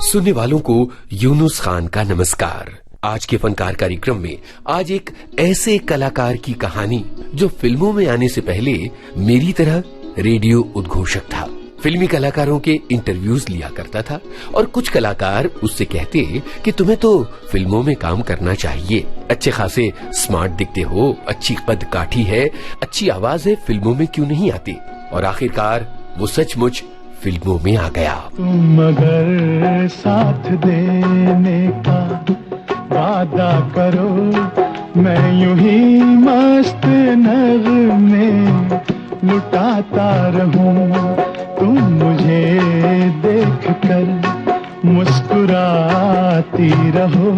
सुनने वालों को यूनुस खान का नमस्कार। आज के फनकार कार्यक्रम में आज एक ऐसे कलाकार की कहानी जो फिल्मों में आने से पहले मेरी तरह रेडियो उद्घोषक था। फिल्मी कलाकारों के इंटरव्यूज लिया करता था और कुछ कलाकार उससे कहते कि तुम्हें तो फिल्मों में काम करना चाहिए, अच्छे खासे स्मार्ट दिखते हो, अच्छी कद काठी है, अच्छी आवाज है, फिल्मों में क्यों नहीं आते। और आखिरकार वो सचमुच फिल्मों में आ गया। तुम अगर साथ देने का वादा करो, मैं यूं ही मस्त नगमे लुटाता रहूं। तुम मुझे देख कर मुस्कुराती रहो,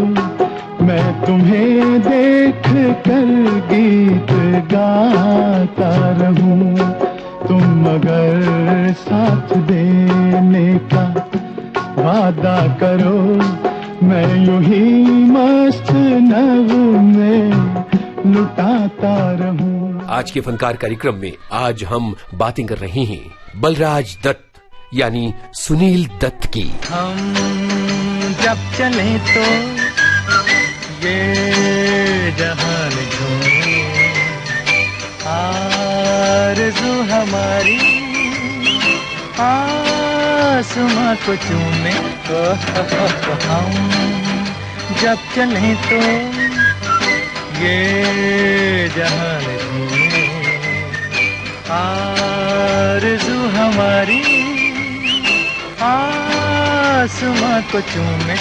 मैं तुम्हें देख कर गीत गाता रहूं। तुम अगर साथ देने का वादा करो, मैं यूं ही मस्त नगमे लुटाता रहूं। आज के फनकार कार्यक्रम में आज हम बातें कर रहे हैं बलराज दत्त यानी सुनील दत्त की। हम जब चले तो ये जहान झूमे, आरज़ू हमारी आसमां को चूमे। हम जब चले तो ये जहान झूमे, आरज़ू हमारी आसमां को चूमे।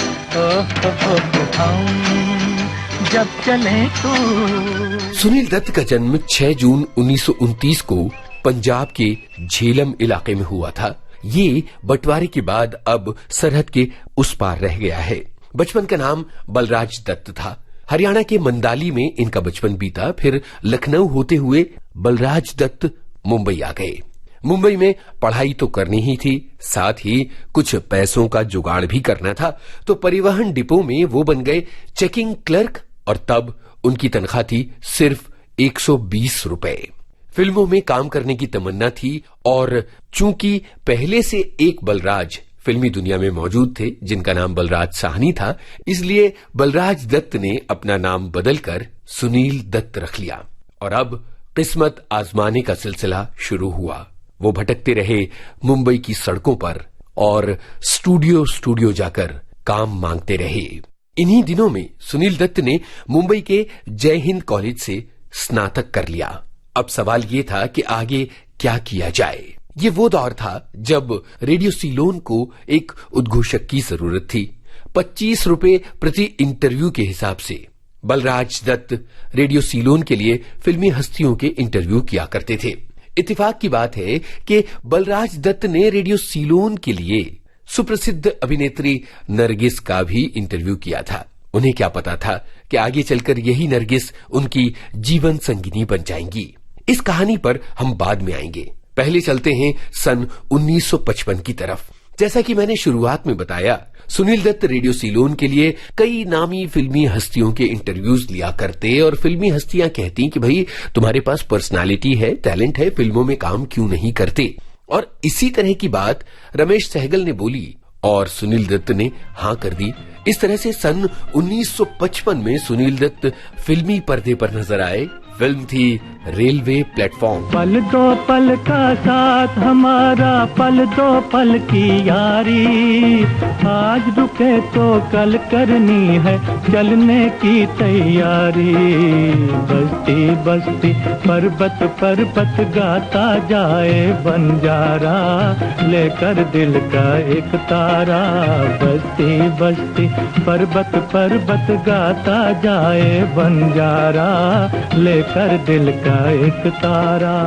हम जब चले तो। सुनील दत्त का जन्म 6 जून 1929 को पंजाब के झेलम इलाके में हुआ था। ये बंटवारे के बाद अब सरहद के उस पार रह गया है। बचपन का नाम बलराज दत्त था। हरियाणा के मंदाली में इनका बचपन बीता, फिर लखनऊ होते हुए बलराज दत्त मुंबई आ गए। मुंबई में पढ़ाई तो करनी ही थी, साथ ही कुछ पैसों का जुगाड़ भी करना था, तो परिवहन डिपो में वो बन गए चेकिंग क्लर्क और तब उनकी तनख्वाह थी सिर्फ 120 रुपए। फिल्मों में काम करने की तमन्ना थी और चूंकि पहले से एक बलराज फिल्मी दुनिया में मौजूद थे जिनका नाम बलराज साहनी था, इसलिए बलराज दत्त ने अपना नाम बदलकर सुनील दत्त रख लिया। और अब किस्मत आजमाने का सिलसिला शुरू हुआ। वो भटकते रहे मुंबई की सड़कों पर और स्टूडियो जाकर काम मांगते रहे। इन्हीं दिनों में सुनील दत्त ने मुंबई के जय हिंद कॉलेज से स्नातक कर लिया। अब सवाल ये था कि आगे क्या किया जाए। ये वो दौर था जब रेडियो सीलोन को एक उद्घोषक की जरूरत थी। 25 रुपए प्रति इंटरव्यू के हिसाब से बलराज दत्त रेडियो सीलोन के लिए फिल्मी हस्तियों के इंटरव्यू किया करते थे। इत्तेफाक की बात है कि बलराज दत्त ने रेडियो सीलोन के लिए सुप्रसिद्ध अभिनेत्री नरगिस का भी इंटरव्यू किया था। उन्हें क्या पता था कि आगे चलकर यही नरगिस उनकी जीवन संगिनी बन जाएंगी। इस कहानी पर हम बाद में आएंगे। पहले चलते हैं सन 1955 की तरफ। जैसा कि मैंने शुरुआत में बताया, सुनील दत्त रेडियो सीलोन के लिए कई नामी फिल्मी हस्तियों के इंटरव्यूज लिया करते और फिल्मी हस्तियां कहती कि भाई तुम्हारे पास पर्सनालिटी है, टैलेंट है, फिल्मों में काम क्यों नहीं करते। और इसी तरह की बात रमेश सहगल ने बोली और सुनील दत्त ने हाँ कर दी। इस तरह से सन 1955 में सुनील दत्त फिल्मी पर्दे पर नजर आए। फिल्म थी रेलवे प्लेटफॉर्म। पल दो पल का साथ हमारा, पल दो पल की यारी, आज रुके तो कल करनी है चलने की तैयारी। बस्ती बस्ती पर्वत पर्वत गाता जाए बंजारा, लेकर दिल का एक तारा। बस्ती बस्ती पर्वत पर्वत गाता जाए बंजारा, लेकर दिल का एक तारा।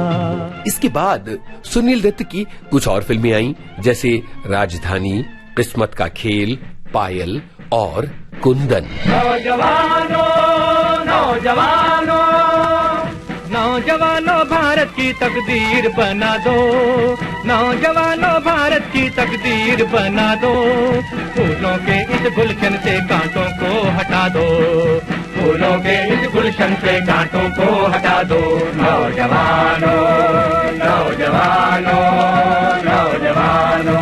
इसके बाद सुनील दत्त की कुछ और फिल्में आईं, जैसे राजधानी, किस्मत का खेल, पायल और कुंदन। नौजवानों नौजवानों नौजवानों भारत की तकदीर बना दो, नौजवानों भारत की तकदीर बना दो। फूलों के इस गुलशन से कांटों को हटा दो, फूलों के इस गुलशन से कांटों को हटा दो। नौजवानों नौजवानों नौजवानों।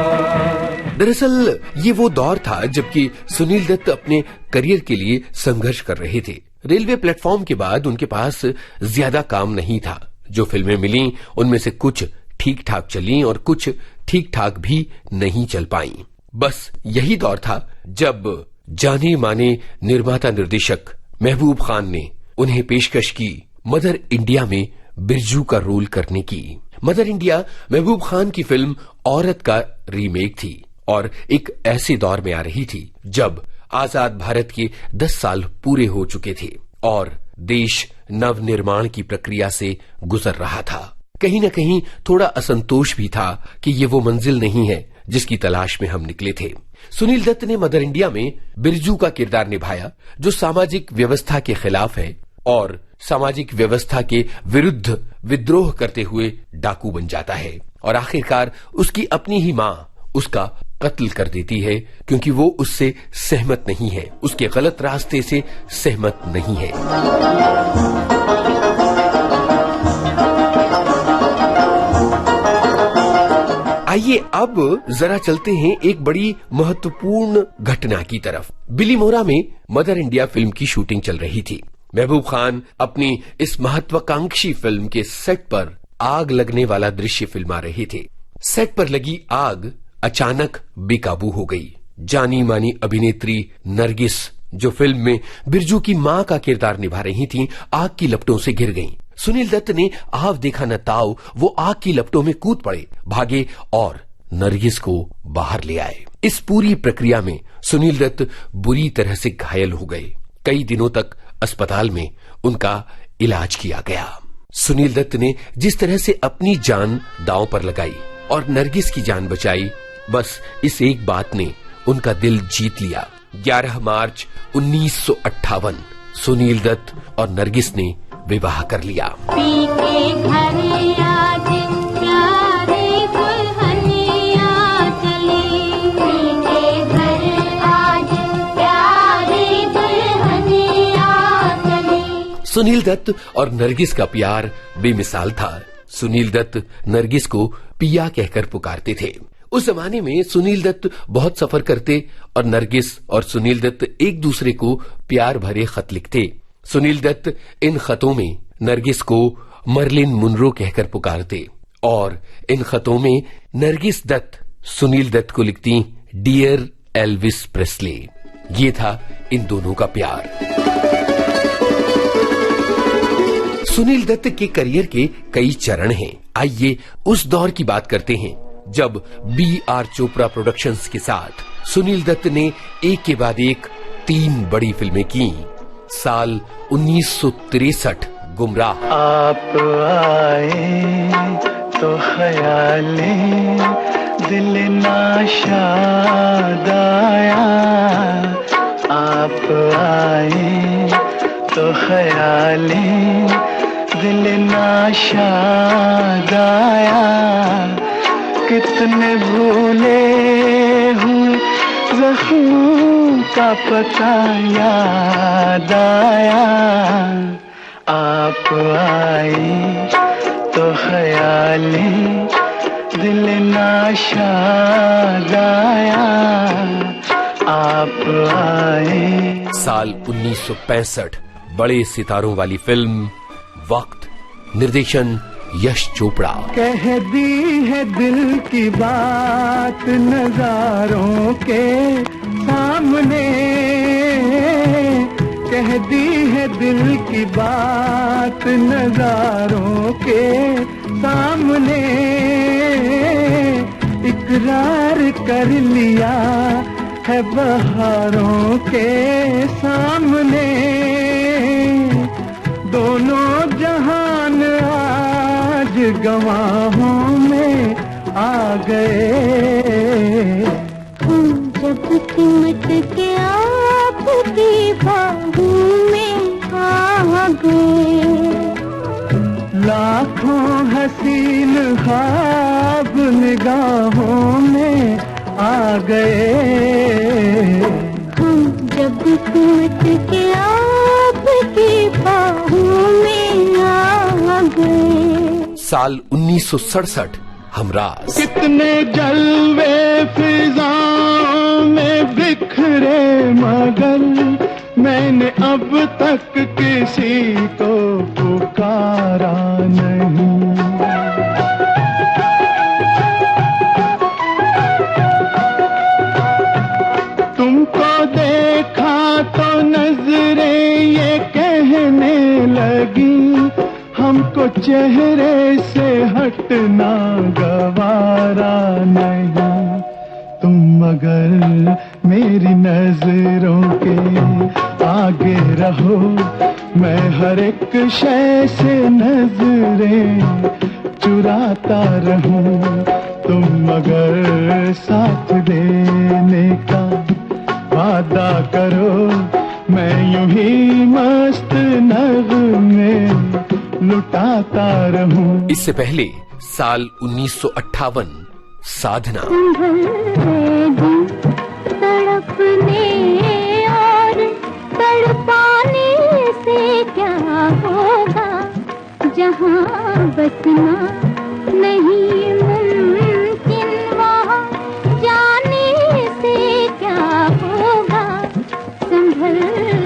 दरअसल ये वो दौर था जबकि सुनील दत्त अपने करियर के लिए संघर्ष कर रहे थे। रेलवे प्लेटफॉर्म के बाद उनके पास ज्यादा काम नहीं था। जो फिल्में मिली उनमें से कुछ ठीक ठाक चली और कुछ ठीक ठाक भी नहीं चल पाई। बस यही दौर था जब जाने माने निर्माता निर्देशक महबूब खान ने उन्हें पेशकश की मदर इंडिया में बिरजू का रोल करने की। मदर इंडिया महबूब खान की फिल्म औरत का रीमेक थी और एक ऐसे दौर में आ रही थी जब आजाद भारत के 10 साल पूरे हो चुके थे और देश नवनिर्माण की प्रक्रिया से गुजर रहा था। कहीं न कहीं थोड़ा असंतोष भी था कि ये वो मंजिल नहीं है जिसकी तलाश में हम निकले थे। सुनील दत्त ने मदर इंडिया में बिरजू का किरदार निभाया जो सामाजिक व्यवस्था के खिलाफ है और सामाजिक व्यवस्था के विरुद्ध विद्रोह करते हुए डाकू बन जाता है और आखिरकार उसकी अपनी ही मां उसका कत्ल कर देती है क्योंकि वो उससे सहमत नहीं है, उसके गलत रास्ते से सहमत नहीं है। आइए अब जरा चलते हैं एक बड़ी महत्वपूर्ण घटना की तरफ। बिलीमोरा में मदर इंडिया फिल्म की शूटिंग चल रही थी। महबूब खान अपनी इस महत्वाकांक्षी फिल्म के सेट पर आग लगने वाला दृश्य फिल्मा रहे थे। सेट पर लगी आग अचानक बेकाबू हो गई। जानी मानी अभिनेत्री नरगिस जो फिल्म में बिरजू की मां का किरदार निभा रही थीं, आग की लपटों से घिर गईं। सुनील दत्त ने आव देखा न ताव, वो आग की लपटों में कूद पड़े, भागे और नरगिस को बाहर ले आए। इस पूरी प्रक्रिया में सुनील दत्त बुरी तरह से घायल हो गए। कई दिनों तक अस्पताल में उनका इलाज किया गया। सुनील दत्त ने जिस तरह से अपनी जान दांव पर लगाई और नरगिस की जान बचाई, बस इस एक बात ने उनका दिल जीत लिया। 11 मार्च 1958 सुनील दत्त और नरगिस ने विवाह कर लिया। सुनील दत्त और नरगिस का प्यार बेमिसाल था। सुनील दत्त नरगिस को पिया कहकर पुकारते थे। उस जमाने में सुनील दत्त बहुत सफर करते और नरगिस और सुनील दत्त एक दूसरे को प्यार भरे खत लिखते। सुनील दत्त इन खतों में नरगिस को मर्लिन मुनरो कहकर पुकारते और इन खतों में नरगिस दत्त सुनील दत्त को लिखती डियर एल्विस प्रेस्ले। ये था इन दोनों का प्यार। सुनील दत्त के करियर के कई चरण हैं। आइए उस दौर की बात करते हैं जब B.R. चोपड़ा प्रोडक्शंस के साथ सुनील दत्त ने एक के बाद एक 3 बड़ी फिल्में की। साल 1963 गुमराह। आप आए तो ख्याले दिल नाशाद आया, आप आए तो ख्याले दिल नाशाद आया, कितने भूले हुए ज़ख्म का पता याद आया, आप आए तो ख्याले दिल नाशाद आया, आप आए। साल 1965 बड़े सितारों वाली फिल्म वक्त, निर्देशन यश चोपड़ा। कह दी है दिल की बात नजारों के सामने, कह दी है दिल की बात नजारों के सामने, इकरार कर लिया है बहारों के सामने, दोनों जहान आज गवाहों में आ गए। जब सिमट के आपकी बाहों में आ गए, लाखों हसीन ख्वाब निगाहों में आ गए। जब सिमट के आपकी बाहों में आ गए। साल 1967 हमराज। कितने जलवे फिजा बिखरे मगर मैंने अब तक किसी को पुकारा नहीं। तुमको देखा तो नजरें ये कहने लगी, हमको चेहरे से हटना गवारा नहीं। तुम मगर मेरी नजरों के आगे रहो, मैं हर एक शय से नजरें चुराता रहूं। तुम मगर साथ देने का वादा करो, मैं यूं ही मस्त नगमे लुटाता रहूं। इससे पहले साल 1958 साधना। तड़पने और तड़पाने से क्या होगा, जहाँ बसना नहीं मुमकिन वहाँ जाने से क्या होगा। संभल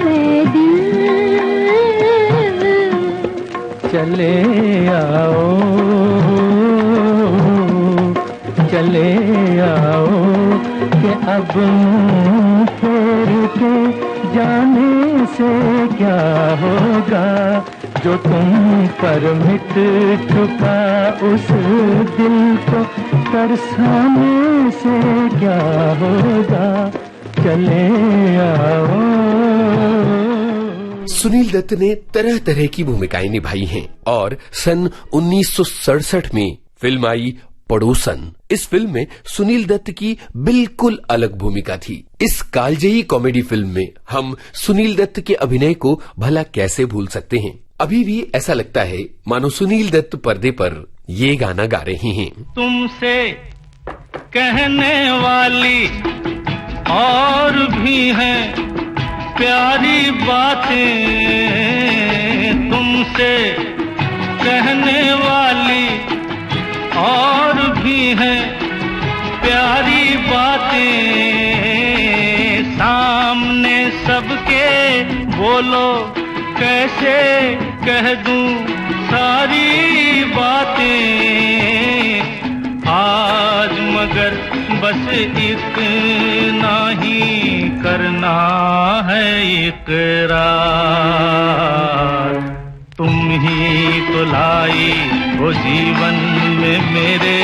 ले दिल, चले आओ, चले आओ कि अब मुँह फेर के जाने से क्या होगा। जो तुम पर मिट चुका उस दिल को तरसाने से क्या होगा। चले आओ। सुनील दत्त ने तरह तरह की भूमिकाएं निभाई हैं और सन 1967 में फिल्म आई पड़ोसन। इस फिल्म में सुनील दत्त की बिल्कुल अलग भूमिका थी। इस कालजयी कॉमेडी फिल्म में हम सुनील दत्त के अभिनय को भला कैसे भूल सकते हैं। अभी भी ऐसा लगता है मानो सुनील दत्त पर्दे पर ये गाना गा रहे हैं। तुमसे कहने वाली और भी हैं प्यारी बातें, तुमसे कहने वाली और भी हैं प्यारी बातें। सामने सबके बोलो कैसे कह दूं सारी बातें। आज मगर बस इतना ही करना है इकरार, तुम ही तो लाई हो जीवन में मेरे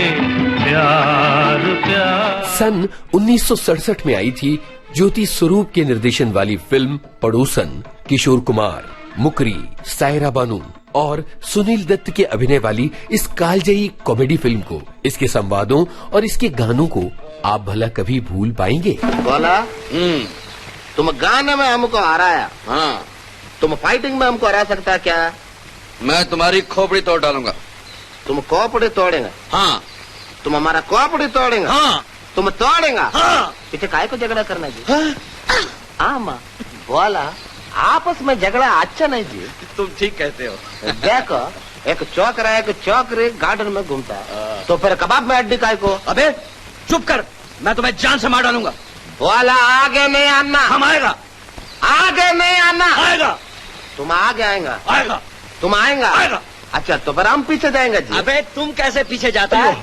प्यार प्यार। सन 1967 में आई थी ज्योति स्वरूप के निर्देशन वाली फिल्म पड़ोसन। किशोर कुमार, मुकरी, सायरा बानू और सुनील दत्त के अभिनय वाली इस कालजयी कॉमेडी फिल्म को, इसके संवादों और इसके गानों को आप भला कभी भूल पाएंगे? बोला तुम गाने में हमको हराया, हाँ तुम फाइटिंग में हमको हरा सकता क्या? मैं तुम्हारी खोपड़ी तोड़ डालूंगा। तुम खोपड़ी तोड़ेगा? हाँ। तुम हमारा खोपड़ी तोड़ेगा? हाँ। तुम तोड़ेगा? हाँ। पीछे काय को झगड़ा करना जी? हाँ माँ बोला आपस में झगड़ा अच्छा नहीं जी। तुम ठीक कहते हो। देखो एक चौकरा एक चौकरी गार्डन में घूमता है, तो फिर कबाब में अड्डी काय को? अबे चुप कर, मैं तुम्हें जान से मार डालूंगा। बोला आगे नहीं आना। हम आएगा। आगे नहीं आना। आएगा। तुम आगे आएगा? आएगा। तुम आएगा? आएगा। अच्छा तो फिर हम पीछे जाएंगे जी। अबे तुम कैसे पीछे जाता है?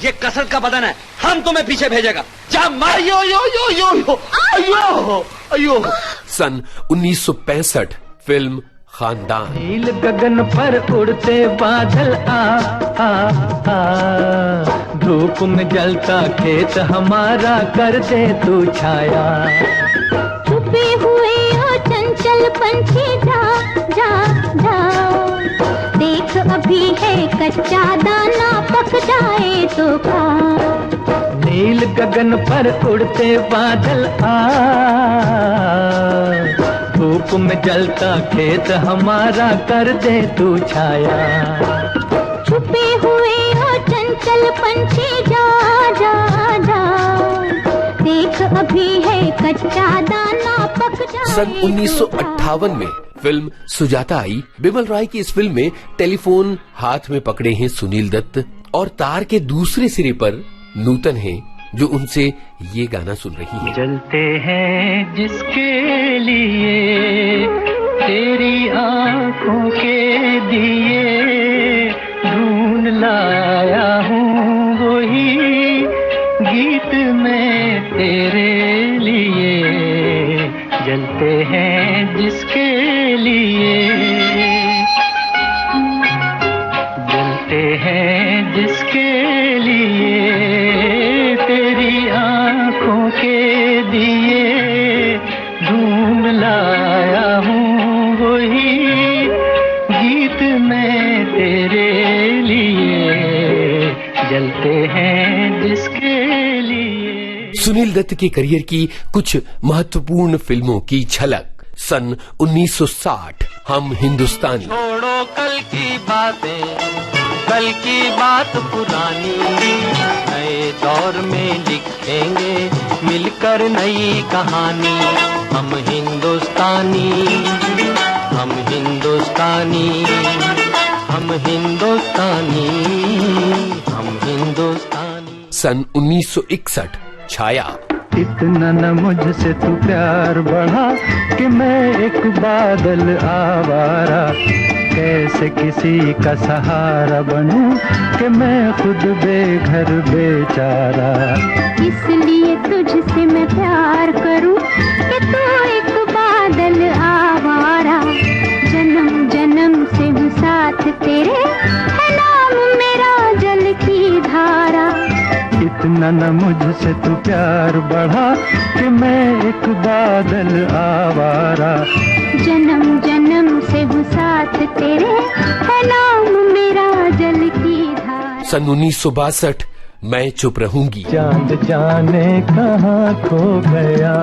ये कसरत का बदन है, हम तुम्हें पीछे भेजेगा। जा मार। यो यो यो यो यो अयो अयो। सन 1965 फिल्म खानदान। नील गगन पर उड़ते बादल धूप में जलता खेत हमारा कर दे तू छाया। छुपे हुए हो चंचल पंछी जा जा जा, देख अभी है कच्चा दाना पक जाए तो खा। नील गगन पर उड़ते बादल धूप में जलता खेत हमारा कर दे तू छाया। छुपे हुए हो चंचल पंछी जा जा जा, देख अभी है कच्चा दाना पक जाए। सन 1958 में फिल्म सुजाता आई। बिमल रॉय की इस फिल्म में टेलीफोन हाथ में पकड़े हैं सुनील दत्त और तार के दूसरे सिरे पर नूतन है जो उनसे ये गाना सुन रही है। जलते हैं जिसके लिए तेरी आंखों के दिए, ढूंढ लाया हूँ वही गीत मैं तेरे लिए। जलते हैं जिसके लिए, जलते हैं जिसके लिए तेरी आंखों के दिए, ढूंढ लाया हूँ वही गीत मैं तेरे लिए। जलते हैं जिसके लिए। सुनील दत्त के करियर की कुछ महत्वपूर्ण फिल्मों की झलक। सन 1960 हम हिंदुस्तानी। छोड़ो कल की बातें, कल की बात पुरानी, नए दौर में लिखेंगे मिलकर नई कहानी। हम हिंदुस्तानी, हम हिंदुस्तानी, हम हिंदुस्तानी, हम हिंदुस्तानी। सन 1961 छाया। इतना न मुझसे तू प्यार बढ़ा कि मैं एक बादल आवारा, कैसे किसी का सहारा बनूं कि मैं खुद बेघर बेचारा। इसलिए तुझसे मैं प्यार करूं कि तू एक बादल आवारा, जन्म जन्म से हूँ साथ तेरे, है नाम मेरा जल की धारा। इतना न मुझसे तू प्यार बढ़ा कि मैं एक बादल आवारा, जन्म जन्म से हूँ साथ तेरे, है नाम मेरा जल की धारा। सन 1962 मैं चुप रहूंगी। चांद जाने कहाँ खो गया,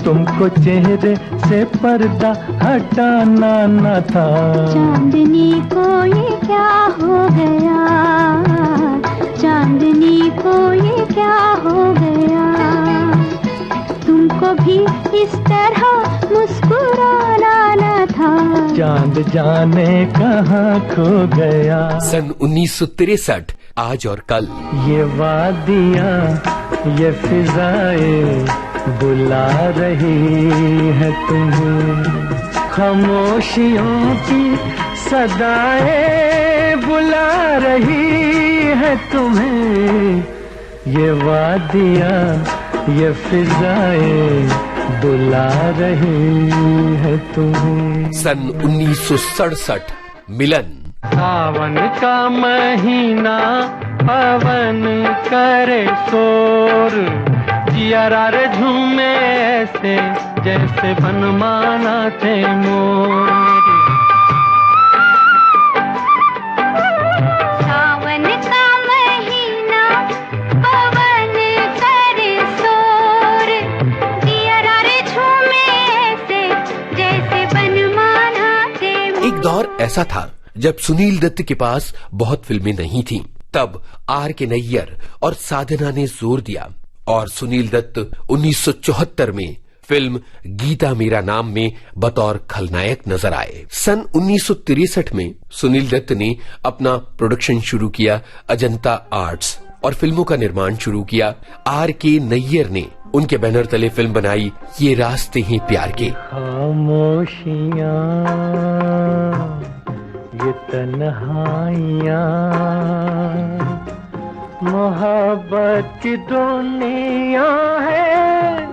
तुमको चेहरे से पर्दा हटाना न था। चांदनी को ये क्या हो गया, चांदनी को ये क्या हो गया, तुमको भी इस तरह मुस्कुराना न था। चांद जाने कहाँ खो गया। सन 1963 आज और कल। ये वादियाँ ये फिजाएं बुला रही है तुम्हें, खामोशियों की सदाएं बुला रही है तुम्हें। ये वादियाँ ये फिजाएं बुला रही है तुम्हें। सन 1967 मिलन। सावन का महीना पवन करे शोर, जिया रे झूमे ऐसे जैसे बनमाना थे मोर। सावन का महीना पवन करे शोर, जिया रे झूमे ऐसे जैसे बनमाना थे मोर। एक दौर ऐसा था जब सुनील दत्त के पास बहुत फिल्में नहीं थीं। तब आर के नैयर और साधना ने जोर दिया और सुनील दत्त 1974 में फिल्म गीता मेरा नाम में बतौर खलनायक नजर आए। सन 1963 में सुनील दत्त ने अपना प्रोडक्शन शुरू किया अजंता आर्ट्स और फिल्मों का निर्माण शुरू किया। आर के नैयर ने उनके बैनर तले फिल्म बनाई ये रास्ते हैं प्यार के। खामोशियाँ ये तन्हाइयाँ मोहब्बत की दुनिया है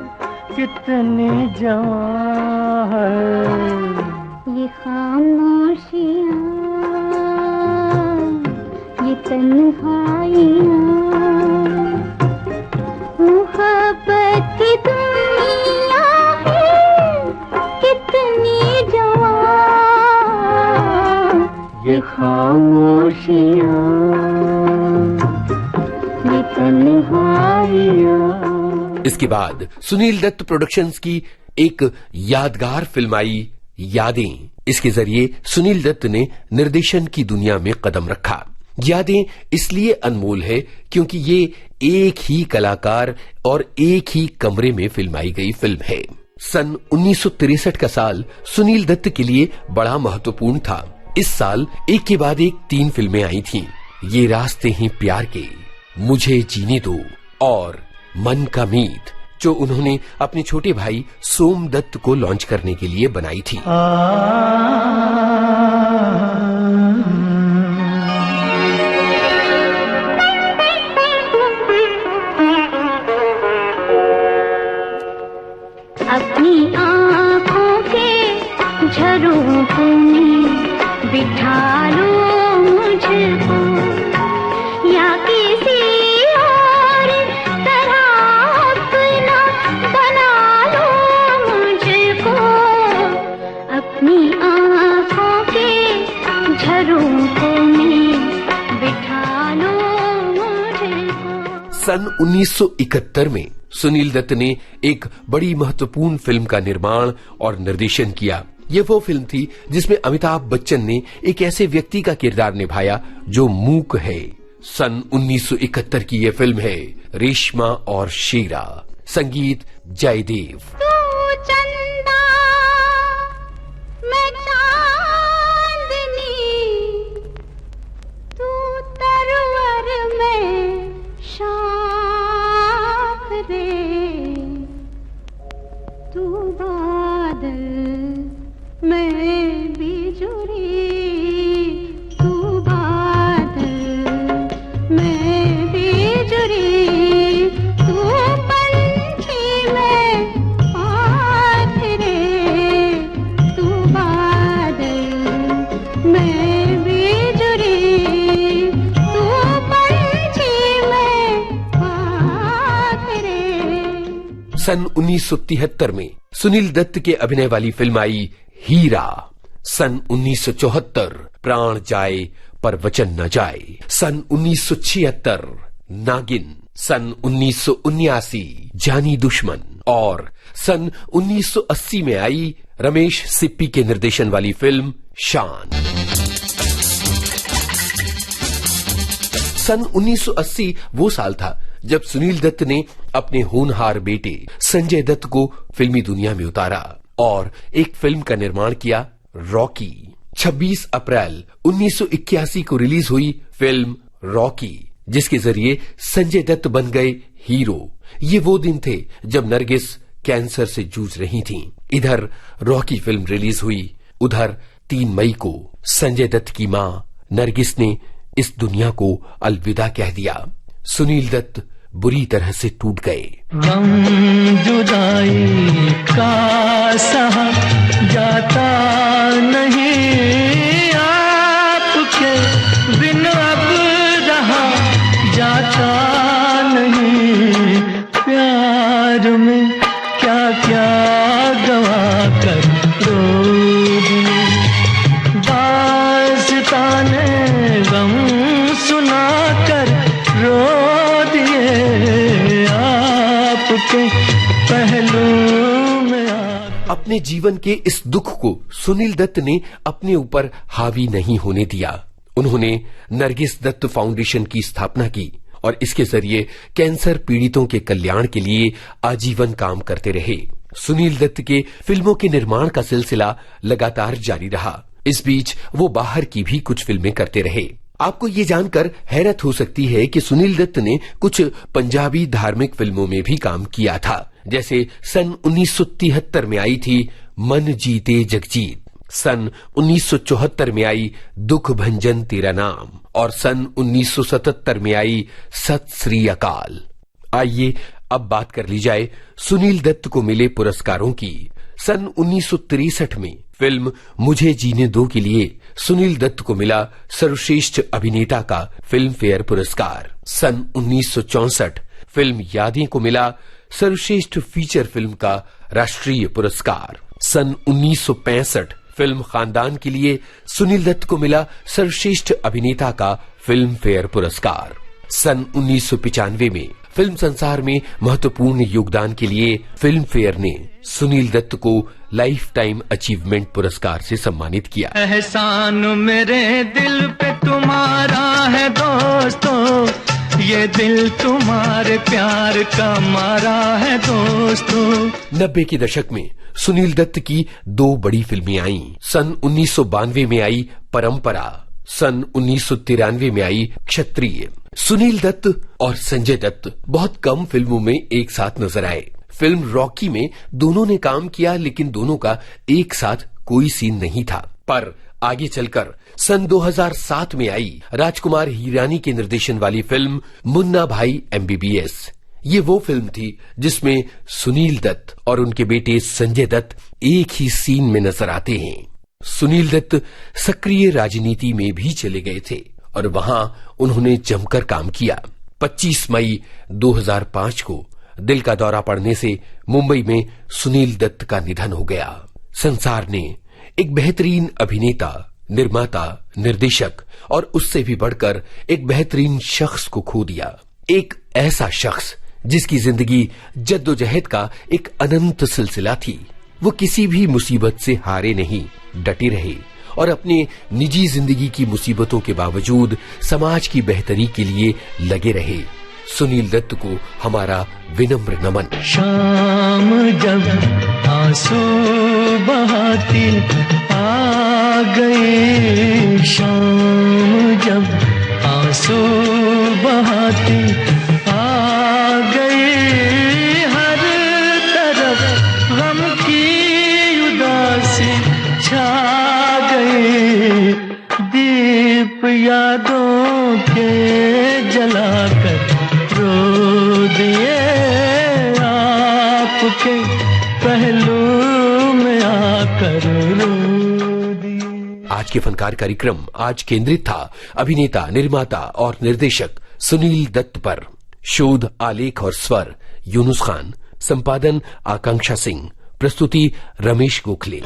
कितनी जवां है। ये खामोशियाँ ये तन्हाइयाँ मोहब्बत की दुनिया है कितनी जवां। ये खामोशियाँ ये तन्हाइयाँ। इसके बाद सुनील दत्त प्रोडक्शंस की एक यादगार फिल्म आई यादें। इसके जरिए सुनील दत्त ने निर्देशन की दुनिया में कदम रखा। यादें इसलिए अनमोल है क्योंकि ये एक ही कलाकार और एक ही कमरे में फिल्माई गई फिल्म है। सन 1963 का साल सुनील दत्त के लिए बड़ा महत्वपूर्ण था। इस साल एक के बाद एक 3 फिल्में आई थीं। ये रास्ते हैं प्यार के, मुझे जीने दो और मन का मीत, जो उन्होंने अपने छोटे भाई सोमदत्त को लॉन्च करने के लिए बनाई थी। अपनी आँखों के झरोखों में बिठा लो मुझको, या किसी और तरह अपना बना लो मुझको। अपनी आँखों के झरोखों में बिठा लो मुझको। सन 1971 में सुनील दत्त ने एक बड़ी महत्वपूर्ण फिल्म का निर्माण और निर्देशन किया। ये वो फिल्म थी जिसमें अमिताभ बच्चन ने एक ऐसे व्यक्ति का किरदार निभाया जो मूक है। सन 1971 की ये फिल्म है रेशमा और शेरा। संगीत जयदेव। तू चंदा मैं चांदनी, तू तरवर में शाख रे, तू बादल मैं बिजुली, तू बादल मैं बिजुली, तू पंछी मैं पाख रे, तू बादल मैं बिजुली, तू पंछी मैं पाख रे। सन 1973 में सुनील दत्त के अभिनय वाली फिल्म आई हीरा। सन 1974 प्राण जाए पर वचन न जाए। सन 1976 नागिन। सन 1979 जानी दुश्मन। और सन 1980 में आई रमेश सिप्पी के निर्देशन वाली फिल्म शान। सन 1980 वो साल था जब सुनील दत्त ने अपने होनहार बेटे संजय दत्त को फिल्मी दुनिया में उतारा और एक फिल्म का निर्माण किया, रॉकी। 26 अप्रैल 1981 को रिलीज हुई फिल्म रॉकी, जिसके जरिए संजय दत्त बन गए हीरो। ये वो दिन थे जब नरगिस कैंसर से जूझ रही थीं। इधर रॉकी फिल्म रिलीज हुई, उधर 3 मई को संजय दत्त की मां नरगिस ने इस दुनिया को अलविदा कह दिया। सुनील दत्त बुरी तरह से टूट गए। गम जुदाई का सहा जाता नहीं, आपके बिन अब रहा जाता नहीं। प्यार में क्या क्या गवा कर रो दिए, दास्ताने गम सुना कर रो दिए, आपके पहलू में अपने जीवन के इस दुख को सुनील दत्त ने अपने ऊपर हावी नहीं होने दिया। उन्होंने नरगिस दत्त फाउंडेशन की स्थापना की और इसके जरिए कैंसर पीड़ितों के कल्याण के लिए आजीवन काम करते रहे। सुनील दत्त के फिल्मों के निर्माण का सिलसिला लगातार जारी रहा। इस बीच वो बाहर की भी कुछ फिल्में करते रहे। आपको ये जानकर हैरत हो सकती है कि सुनील दत्त ने कुछ पंजाबी धार्मिक फिल्मों में भी काम किया था, जैसे सन 1973 में आई थी मन जीते जगजीत, सन 1974 में आई दुख भंजन तेरा नाम और सन 1977 में आई सत श्री अकाल। आइए अब बात कर ली जाए सुनील दत्त को मिले पुरस्कारों की। सन 1963 में फिल्म मुझे जीने दो के लिए सुनील दत्त को मिला सर्वश्रेष्ठ अभिनेता का फिल्म फेयर पुरस्कार। सन 1964 फिल्म यादें को मिला सर्वश्रेष्ठ फीचर फिल्म का राष्ट्रीय पुरस्कार। सन 1965 फिल्म खानदान के लिए सुनील दत्त को मिला सर्वश्रेष्ठ अभिनेता का फिल्म फेयर पुरस्कार। सन 1995 में फिल्म संसार में महत्वपूर्ण योगदान के लिए फिल्म फेयर ने सुनील दत्त को लाइफ टाइम अचीवमेंट पुरस्कार से सम्मानित किया। एहसान मेरे दिल पे तुम्हारा है दोस्तों, ये दिल तुम्हारे प्यार का मारा है दोस्तों। 90 के दशक में सुनील दत्त की 2 बड़ी फिल्में आईं। सन 1992 में आई परंपरा, सन 1993 में आई क्षत्रिय। सुनील दत्त और संजय दत्त बहुत कम फिल्मों में एक साथ नजर आए। फिल्म रॉकी में दोनों ने काम किया, लेकिन दोनों का एक साथ कोई सीन नहीं था। पर आगे चलकर सन 2007 में आई राजकुमार हिरानी के निर्देशन वाली फिल्म मुन्ना भाई MBBS। ये वो फिल्म थी जिसमें सुनील दत्त और उनके बेटे संजय दत्त एक ही सीन में नजर आते हैं। सुनील दत्त सक्रिय राजनीति में भी चले गए थे और वहां उन्होंने जमकर काम किया। 25 मई 2005 को दिल का दौरा पड़ने से मुंबई में सुनील दत्त का निधन हो गया। संसार ने एक बेहतरीन अभिनेता, निर्माता, निर्देशक और उससे भी बढ़कर एक बेहतरीन शख्स को खो दिया। एक ऐसा शख्स जिसकी जिंदगी जद्दोजहद का एक अनंत सिलसिला थी। वो किसी भी मुसीबत से हारे नहीं, डटे रहे और अपने निजी जिंदगी की मुसीबतों के बावजूद समाज की बेहतरी के लिए लगे रहे। सुनील दत्त को हमारा विनम्र नमन। शाम जब आंसू बहाती आ गए, शाम जब आंसू बहाती आ गए, हर तरफ गम की उदासी छा गई, दीप यादों के जलाकर रो दिए, आपके पहलू में आकर रो दिए। आज के फनकार कार्यक्रम आज केंद्रित था अभिनेता, निर्माता और निर्देशक सुनील दत्त पर। शोध, आलेख और स्वर यूनुस खान, संपादन आकांक्षा सिंह, प्रस्तुति रमेश गोखले।